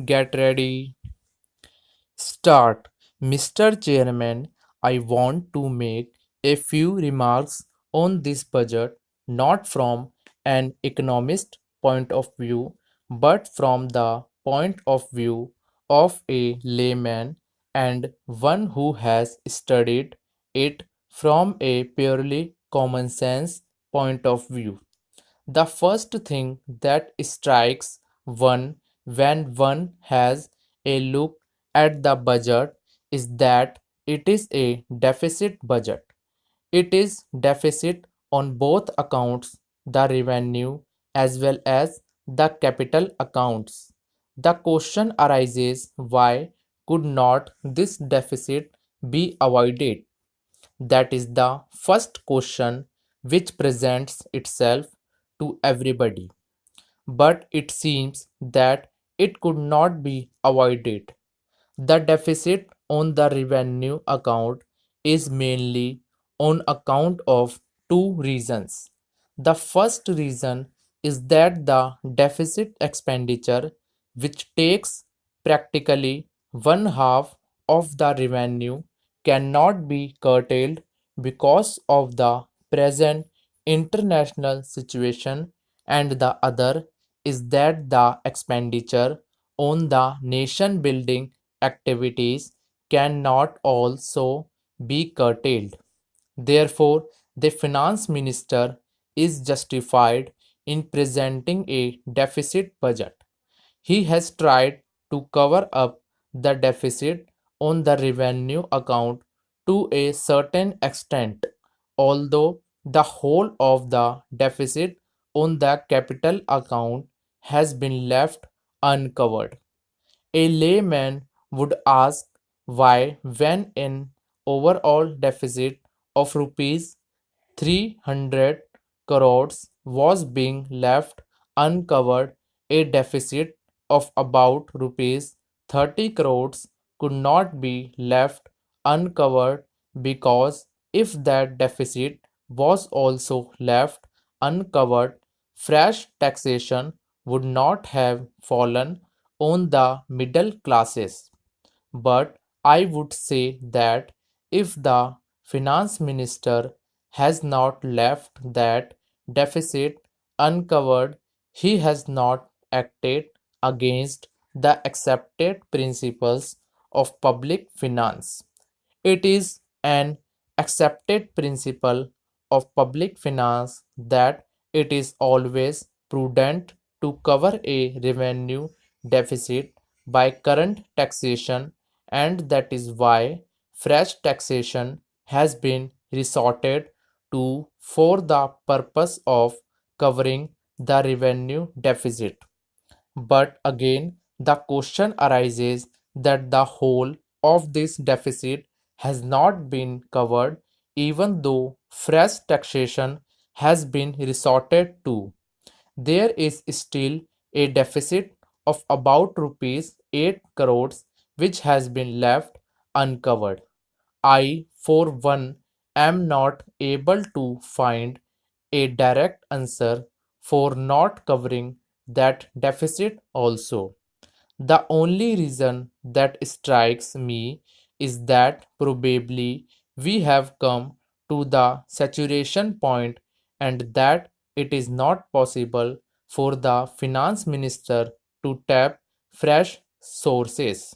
Get ready. Start. Mr. Chairman, I want to make a few remarks on this budget, not from an economist point of view, but from the point of view of a layman and one who has studied it from a purely common sense point of view. The first thing that strikes one when one has a look at the budget is that it is a deficit budget. It is deficit on both accounts, the revenue as well as the capital accounts. The question arises, why could not this deficit be avoided? That is the first question which presents itself to everybody. But it seems that it could not be avoided. The deficit on the revenue account is mainly on account of two reasons. The first reason is that the deficit expenditure, which takes practically one half of the revenue, cannot be curtailed because of the present international situation, and the other is that the expenditure on the nation building activities cannot also be curtailed. Therefore, the finance minister is justified in presenting a deficit budget. He has tried to cover up the deficit on the revenue account to a certain extent, although the whole of the deficit on the capital account has been left uncovered. A layman would ask why, when an overall deficit of rupees 300 crores was being left uncovered, a deficit of about rupees 30 crores could not be left uncovered, because if that deficit was also left uncovered, fresh taxation would not have fallen on the middle classes. But I would say that if the finance minister has not left that deficit uncovered, he has not acted against the accepted principles of public finance. It is an accepted principle of public finance that it is always prudent to cover a revenue deficit by current taxation, and that is why fresh taxation has been resorted to for the purpose of covering the revenue deficit. But again, the question arises that the whole of this deficit has not been covered, even though fresh taxation has been resorted to. There is still a deficit of about rupees 8 crores which has been left uncovered. I, for one, am not able to find a direct answer for not covering that deficit also. The only reason that strikes me is that probably we have come to the saturation point, and that it is not possible for the finance minister to tap fresh sources.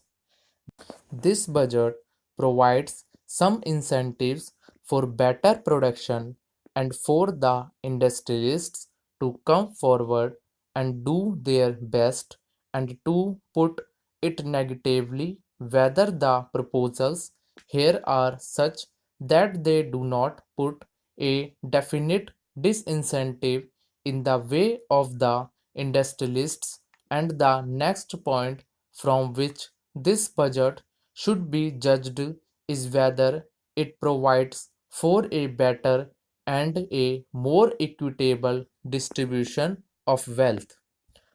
This budget provides some incentives for better production and for the industrialists to come forward and do their best, and to put it negatively, whether the proposals here are such that they do not put a definite disincentive in the way of the industrialists. And the next point from which this budget should be judged is whether it provides for a better and a more equitable distribution of wealth.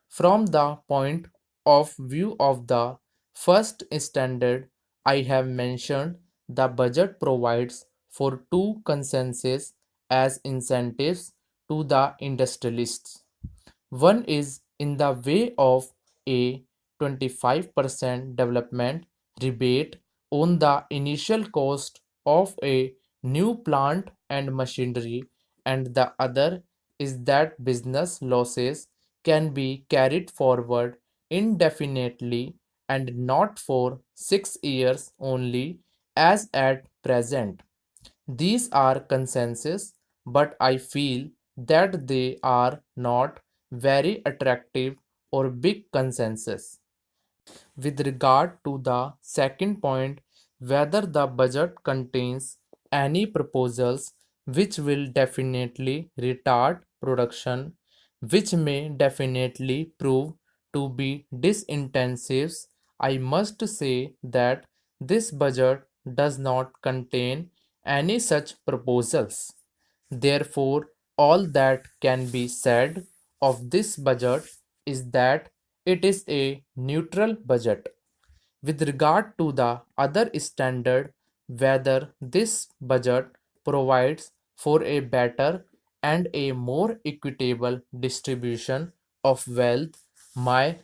From the point of view of the first standard I have mentioned, the budget provides for two consensus as incentives to the industrialists. One is in the way of a 25% development rebate on the initial cost of a new plant and machinery, and the other is that business losses can be carried forward indefinitely and not for 6 years only as at present. These are consensus, but I feel that they are not very attractive or big consensus. With regard to the second point, whether the budget contains any proposals which will definitely retard production, which may definitely prove to be disintensive, I must say that this budget does not contain any such proposals. Therefore, all that can be said of this budget is that it is a neutral budget. With regard to the other standard, whether this budget provides for a better and a more equitable distribution of wealth, my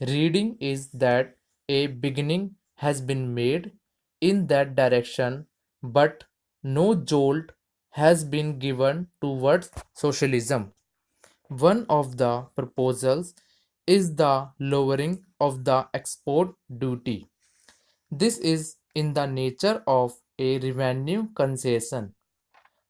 reading is that a beginning has been made in that direction, but no jolt has been given towards socialism. One of the proposals is the lowering of the export duty. This is in the nature of a revenue concession.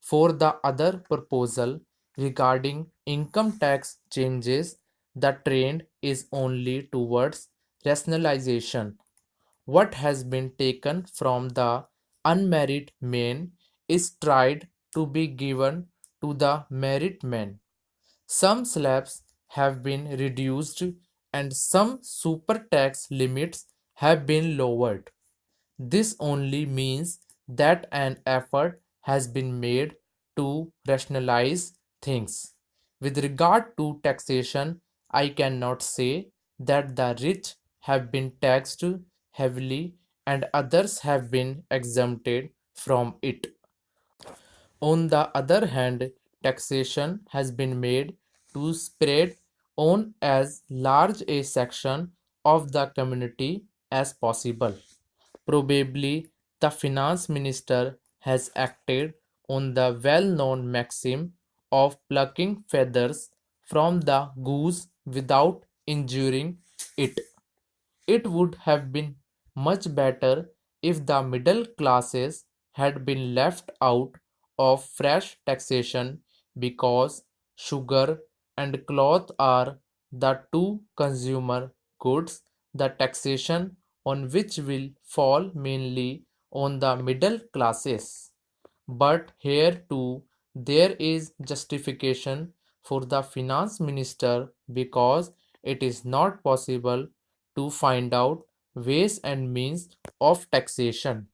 For the other proposal regarding income tax changes, the trend is only towards rationalization. What has been taken from the unmarried men is tried to be given to the married men. Some slabs have been reduced and some super tax limits have been lowered. This only means that an effort has been made to rationalize things. With regard to taxation, I cannot say that the rich have been taxed heavily and others have been exempted from it. On the other hand, taxation has been made to spread on as large a section of the community as possible. Probably the finance minister has acted on the well known maxim of plucking feathers from the goose without injuring it. It would have been much better if the middle classes had been left out of fresh taxation because sugar and cloth are the two consumer goods, the taxation on which will fall mainly on the middle classes. But here too there is justification for the finance minister because it is not possible to find out ways and means of taxation.